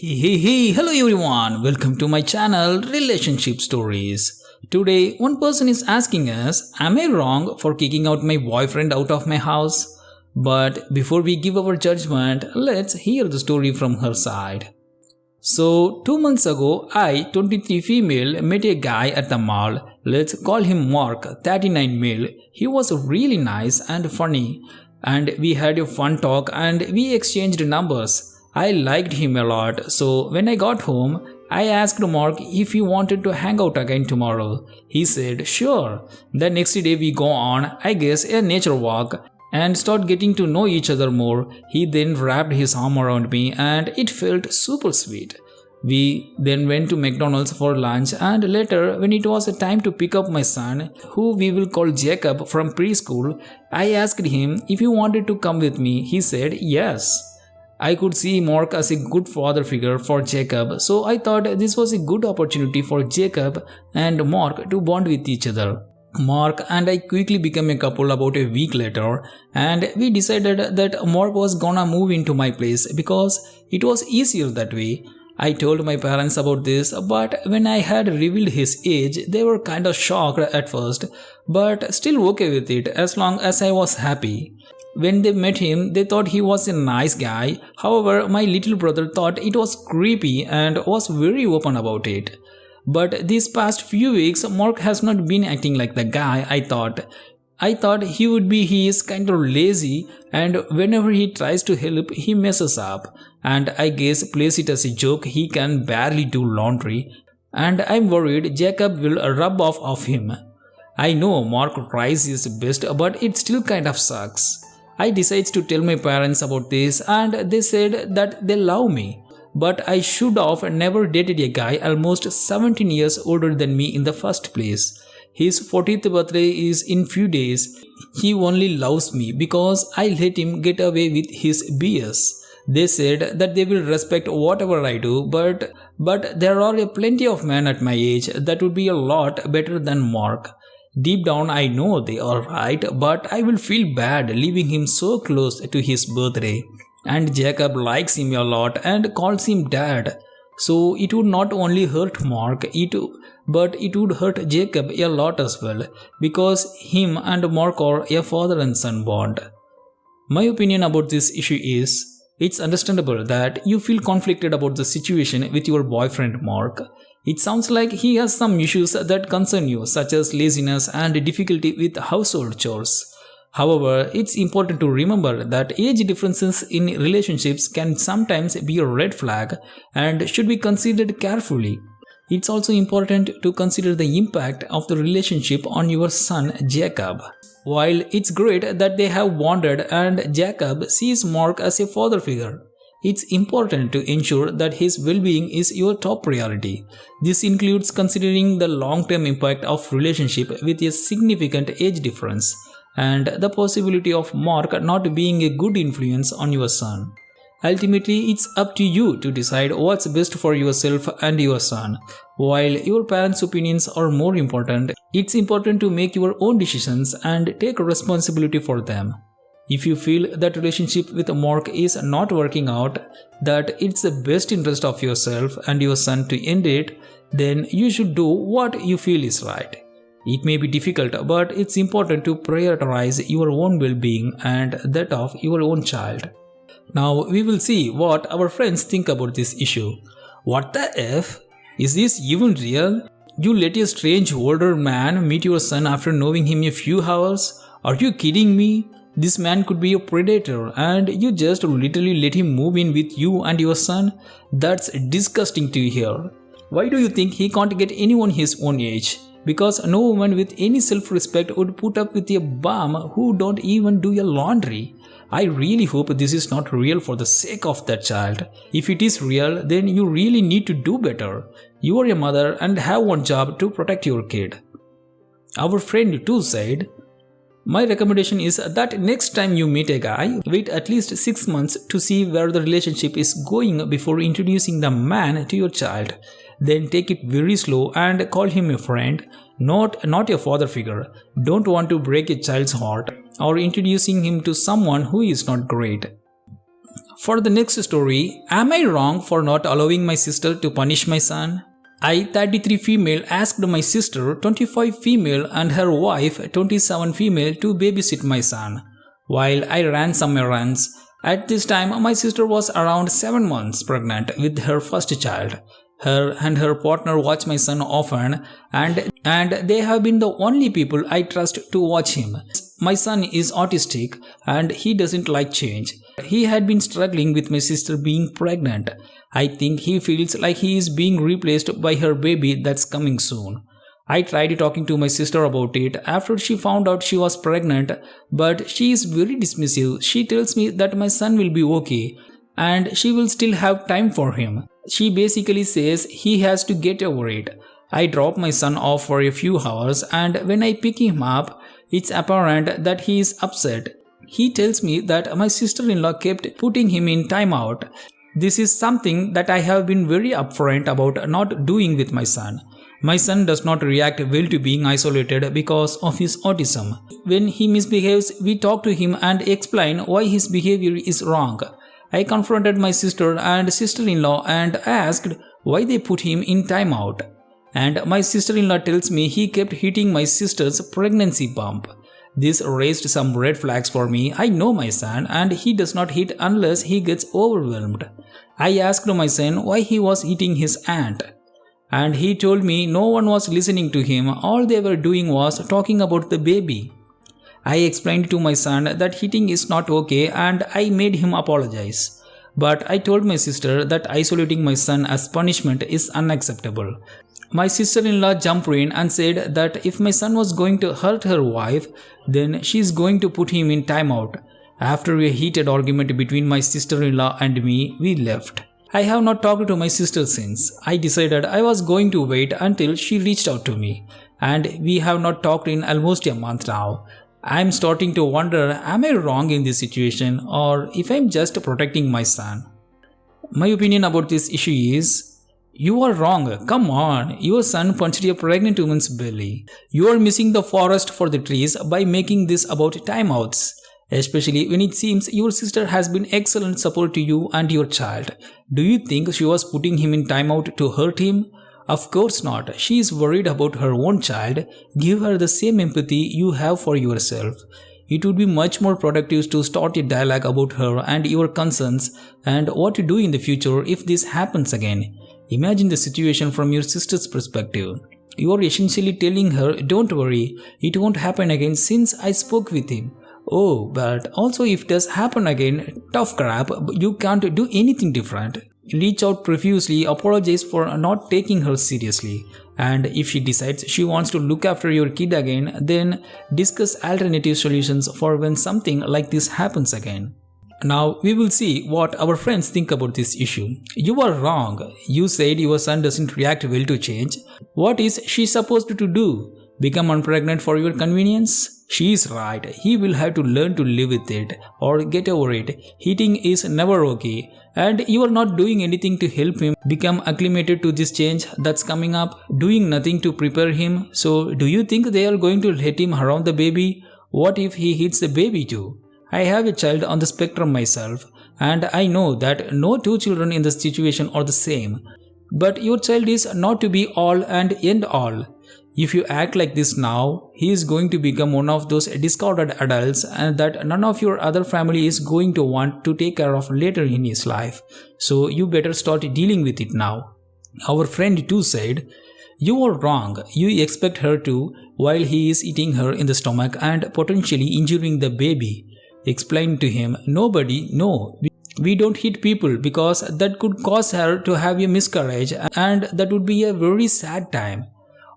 Hello everyone, welcome to my channel Relationship Stories. Today, one person is asking us, am I wrong for kicking out my boyfriend out of my house? But before we give our judgment, let's hear the story from her side. So, 2 months ago, I, 23 female, met a guy at the mall. Let's call him Mark, 39 male. He was really nice and funny, and we had a fun talk and we exchanged numbers. I liked him a lot, so when I got home, I asked Mark if he wanted to hang out again tomorrow. He said, sure. The next day we go on, I guess, a nature walk and start getting to know each other more. He then wrapped his arm around me and it felt super sweet. We then went to McDonald's for lunch, and later when it was time to pick up my son, who we will call Jacob, from preschool, I asked him if he wanted to come with me. He said yes. I could see Mark as a good father figure for Jacob, so I thought this was a good opportunity for Jacob and Mark to bond with each other. Mark and I quickly became a couple about a week later, and we decided that Mark was gonna move into my place because it was easier that way. I told my parents about this, but when I had revealed his age, they were kind of shocked at first, but still okay with it as long as I was happy. When they met him, they thought he was a nice guy. However, my little brother thought it was creepy and was very open about it. But these past few weeks, Mark has not been acting like the guy I thought. I thought he would be. He is kind of lazy, and whenever he tries to help, he messes up. And I guess plays it as a joke. He can barely do laundry, and I'm worried Jacob will rub off of him. I know Mark tries his best, but it still kind of sucks. I decided to tell my parents about this, and they said that they love me. But I should have never dated a guy almost 17 years older than me in the first place. His 40th birthday is in few days. He only loves me because I let him get away with his BS. They said that they will respect whatever I do, but there are plenty of men at my age that would be a lot better than Mark. Deep down I know they are right, but I will feel bad leaving him so close to his birthday. And Jacob likes him a lot and calls him dad. So it would not only hurt Mark, but it would hurt Jacob a lot as well, because him and Mark are a father and son bond. My opinion about this issue is, it's understandable that you feel conflicted about the situation with your boyfriend Mark. It sounds like he has some issues that concern you, such as laziness and difficulty with household chores. However, it's important to remember that age differences in relationships can sometimes be a red flag and should be considered carefully. It's also important to consider the impact of the relationship on your son Jacob. While it's great that they have bonded and Jacob sees Mark as a father figure, it's important to ensure that his well-being is your top priority. This includes considering the long-term impact of relationship with a significant age difference and the possibility of Mark not being a good influence on your son. Ultimately, it's up to you to decide what's best for yourself and your son. While your parents' opinions are more important, it's important to make your own decisions and take responsibility for them. If you feel that relationship with Mark is not working out, that it's the best interest of yourself and your son to end it, then you should do what you feel is right. It may be difficult, but it's important to prioritize your own well-being and that of your own child. Now we will see what our friends think about this issue. What the F? Is this even real? You let a strange older man meet your son after knowing him a few hours? Are you kidding me? This man could be a predator and you just literally let him move in with you and your son? That's disgusting to hear. Why do you think he can't get anyone his own age? Because no woman with any self-respect would put up with a bum who don't even do your laundry. I really hope this is not real for the sake of that child. If it is real, then you really need to do better. You are a mother and have one job to protect your kid. Our friend too said, my recommendation is that next time you meet a guy, wait at least 6 months to see where the relationship is going before introducing the man to your child. Then take it very slow and call him a friend, not a father figure. Don't want to break a child's heart or introducing him to someone who is not great. For the next story, am I wrong for not allowing my sister to punish my son? I, 33 female, asked my sister, 25 female, and her wife, 27 female, to babysit my son, while I ran some errands. At this time, my sister was around 7 months pregnant with her first child. Her and her partner watch my son often, and they have been the only people I trust to watch him. My son is autistic and he doesn't like change. He had been struggling with my sister being pregnant. I think he feels like he is being replaced by her baby that's coming soon. I tried talking to my sister about it after she found out she was pregnant, but she is very dismissive. She tells me that my son will be okay and she will still have time for him. She basically says he has to get over it. I drop my son off for a few hours, and when I pick him up, it's apparent that he is upset. He tells me that my sister-in-law kept putting him in timeout. This is something that I have been very upfront about not doing with my son. My son does not react well to being isolated because of his autism. When he misbehaves, we talk to him and explain why his behavior is wrong. I confronted my sister and sister-in-law and asked why they put him in timeout. And my sister-in-law tells me he kept hitting my sister's pregnancy bump. This raised some red flags for me. I know my son and he does not hit unless he gets overwhelmed. I asked my son why he was hitting his aunt. And he told me no one was listening to him. All they were doing was talking about the baby. I explained to my son that hitting is not okay and I made him apologize. But I told my sister that isolating my son as punishment is unacceptable. My sister-in-law jumped in and said that if my son was going to hurt her wife, then she is going to put him in timeout. After a heated argument between my sister-in-law and me, we left. I have not talked to my sister since. I decided I was going to wait until she reached out to me, and we have not talked in almost a month now. I am starting to wonder, am I wrong in this situation or if I am just protecting my son? My opinion about this issue is, you are wrong. Come on, your son punched a pregnant woman's belly. You are missing the forest for the trees by making this about timeouts, especially when it seems your sister has been excellent support to you and your child. Do you think she was putting him in timeout to hurt him? Of course not. She is worried about her own child. Give her the same empathy you have for yourself. It would be much more productive to start a dialogue about her and your concerns and what to do in the future if this happens again. Imagine the situation from your sister's perspective. You are essentially telling her, don't worry, it won't happen again since I spoke with him. Oh, but also if it does happen again, tough crap, you can't do anything different. Reach out profusely, apologize for not taking her seriously. And if she decides she wants to look after your kid again, then discuss alternative solutions for when something like this happens again. Now we will see what our friends think about this issue. You are wrong. You said your son doesn't react well to change. What is she supposed to do? Become unpregnant for your convenience? She is right. He will have to learn to live with it or get over it. Hitting is never okay. And you are not doing anything to help him become acclimated to this change that's coming up, doing nothing to prepare him. So do you think they are going to let him around the baby? What if he hits the baby too? I have a child on the spectrum myself, and I know that no two children in this situation are the same. But your child is not to be all and end all. If you act like this now, he is going to become one of those discarded adults and that none of your other family is going to want to take care of later in his life. So you better start dealing with it now. Our friend too said, you are wrong. You expect her to while he is eating her in the stomach and potentially injuring the baby. Explain to him, we don't hit people because that could cause her to have a miscarriage and that would be a very sad time.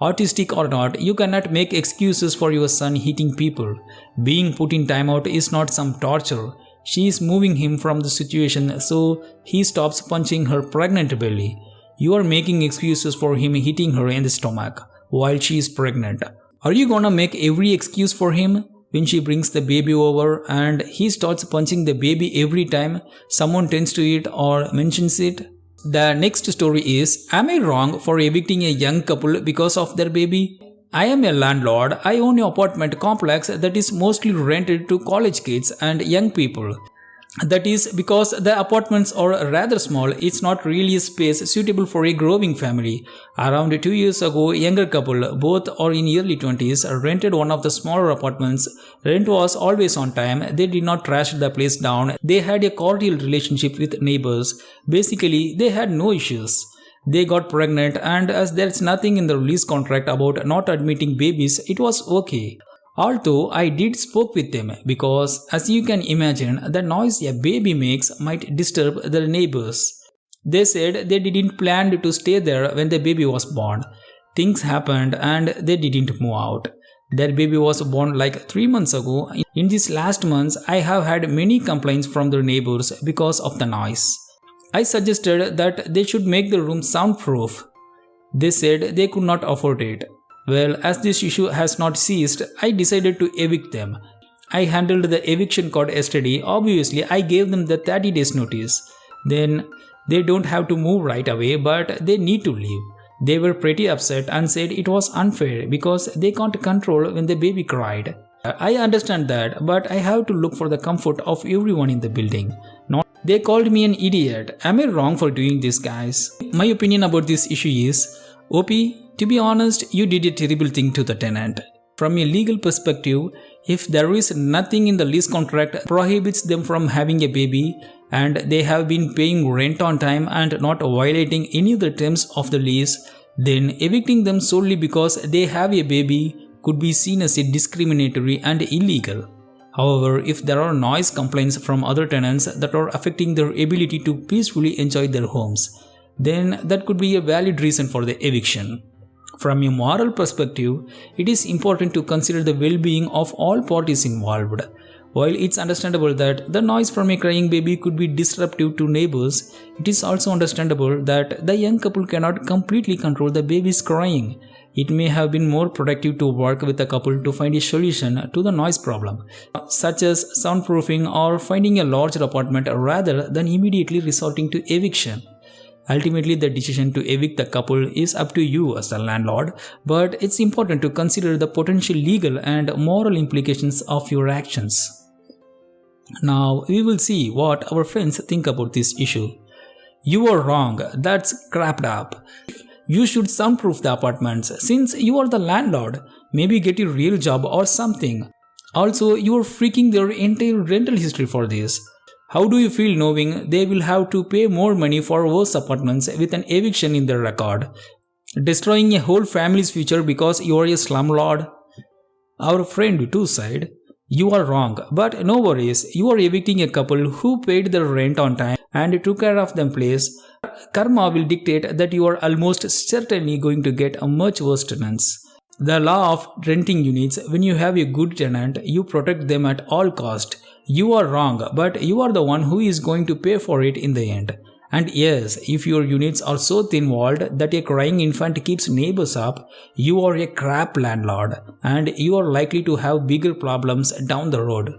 Autistic or not, you cannot make excuses for your son hitting people. Being put in timeout is not some torture. She is moving him from the situation so he stops punching her pregnant belly. You are making excuses for him hitting her in the stomach while she is pregnant. Are you gonna make every excuse for him? When she brings the baby over and he starts punching the baby every time someone tends to it or mentions it. The next story is, am I wrong for evicting a young couple because of their baby? I am a landlord. I own an apartment complex that is mostly rented to college kids and young people. That is because the apartments are rather small, it's not really a space suitable for a growing family. Around 2 years ago, a younger couple, both are in early 20s, rented one of the smaller apartments. Rent was always on time, they did not trash the place down, they had a cordial relationship with neighbors. Basically, they had no issues. They got pregnant, and as there's nothing in the lease contract about not admitting babies, it was okay. Although I did spoke with them because as you can imagine the noise a baby makes might disturb the neighbors. They said they didn't plan to stay there when the baby was born. Things happened and they didn't move out. Their baby was born like 3 months ago. In these last months I have had many complaints from their neighbors because of the noise. I suggested that they should make the room soundproof. They said they could not afford it. Well, as this issue has not ceased, I decided to evict them. I handled the eviction code yesterday. Obviously, I gave them the 30 days notice. Then they don't have to move right away, but they need to leave. They were pretty upset and said it was unfair because they can't control when the baby cried. I understand that, but I have to look for the comfort of everyone in the building. Not they called me an idiot. Am I wrong for doing this, guys? My opinion about this issue is, OP, to be honest, you did a terrible thing to the tenant. From a legal perspective, if there is nothing in the lease contract prohibits them from having a baby and they have been paying rent on time and not violating any of the terms of the lease, then evicting them solely because they have a baby could be seen as a discriminatory and illegal. However, if there are noise complaints from other tenants that are affecting their ability to peacefully enjoy their homes, then that could be a valid reason for the eviction. From a moral perspective, it is important to consider the well-being of all parties involved. While it's understandable that the noise from a crying baby could be disruptive to neighbors, it is also understandable that the young couple cannot completely control the baby's crying. It may have been more productive to work with the couple to find a solution to the noise problem, such as soundproofing or finding a larger apartment rather than immediately resorting to eviction. Ultimately, the decision to evict the couple is up to you as the landlord, but it's important to consider the potential legal and moral implications of your actions. Now, we will see what our friends think about this issue. You are wrong, that's crapped up. You should soundproof the apartments since you are the landlord. Maybe get a real job or something. Also, you are freaking their entire rental history for this. How do you feel knowing they will have to pay more money for worse apartments with an eviction in their record? Destroying a whole family's future because you are a slumlord? Our friend too said, you are wrong, but no worries, you are evicting a couple who paid their rent on time and took care of their place. Karma will dictate that you are almost certainly going to get a much worse tenants. The law of renting units, when you have a good tenant, you protect them at all cost. You are wrong, but you are the one who is going to pay for it in the end. And yes, if your units are so thin-walled that a crying infant keeps neighbors up, you are a crap landlord and you are likely to have bigger problems down the road.